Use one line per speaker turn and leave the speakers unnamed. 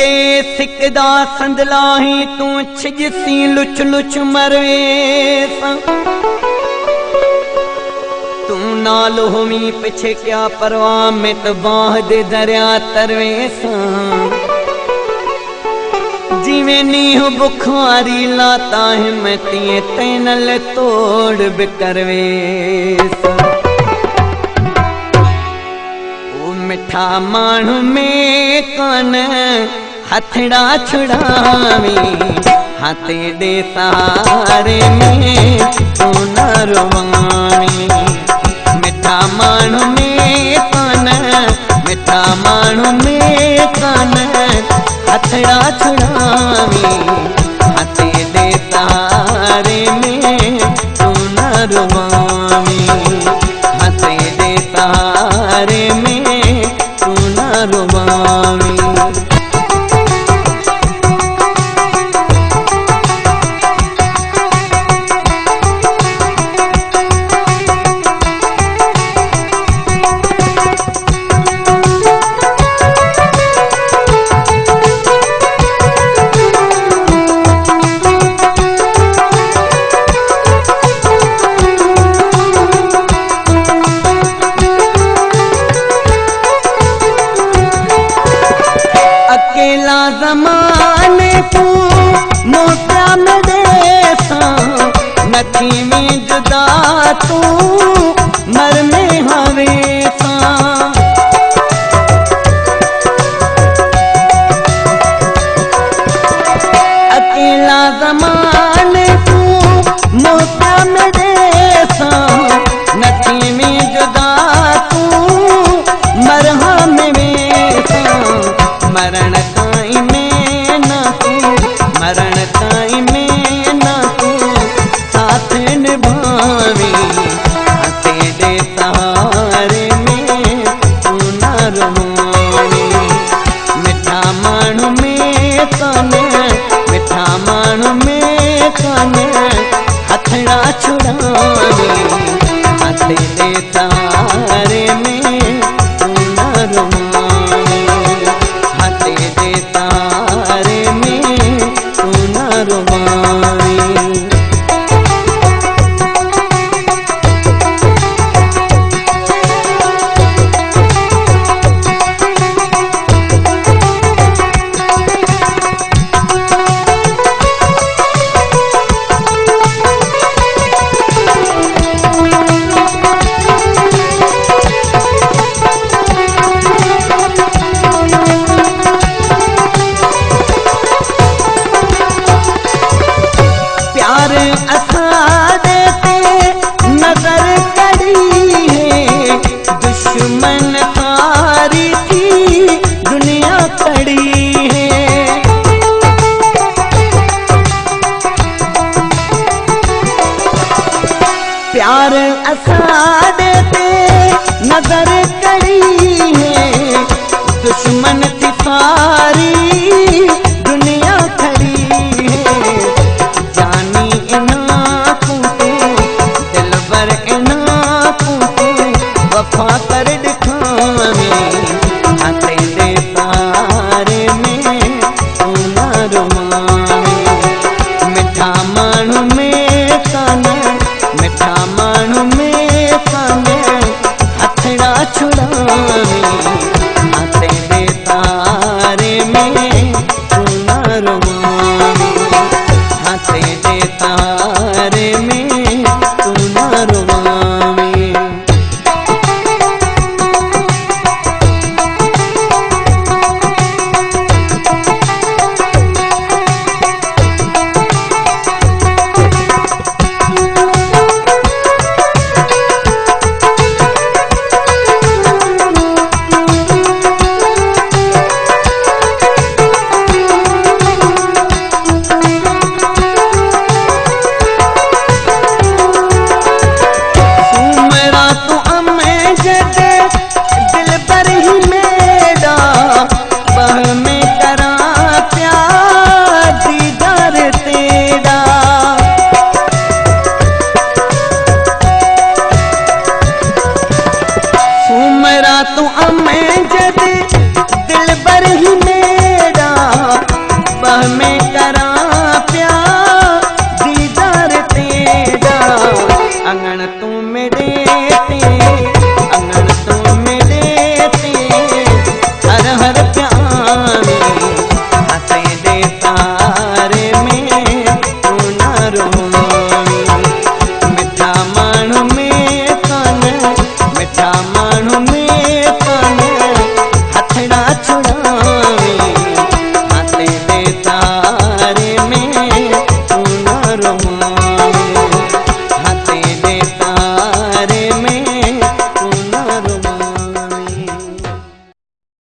दे सिकदा संदलाही तू छिजसी Luch Luch मरवे तू नाल होमी पिछे क्या परवाह में तो बाह दे दरिया तरवे जिਵੇਂ नीह बुखारी लाता है मैं तिए तैनल तोड़ बिकरवे ओ मिठा माण्हू में कान हथड़ा छुड़ावी हाथे दे सहारे में तू न रुवावी मिठा माण्हू में कान मिठा माण्हू में कान हथड़ा छुड़ावी हाथे दे सहारे में तू न रुवावी हाथे दे सहारे में तू न रुवावी अकेला ज़माने तू मोटा में देसा नथी में जुदा तू मर में हवेसा अकेला ज़माने तू मोटा में देसा नथी में जुदा तू मर में वेसा मरण ताई में ना तू मरण ताई में ना तू साथ निभावी हाथे दे सहारे में तू न रुवावी मिठा माण्हू में कान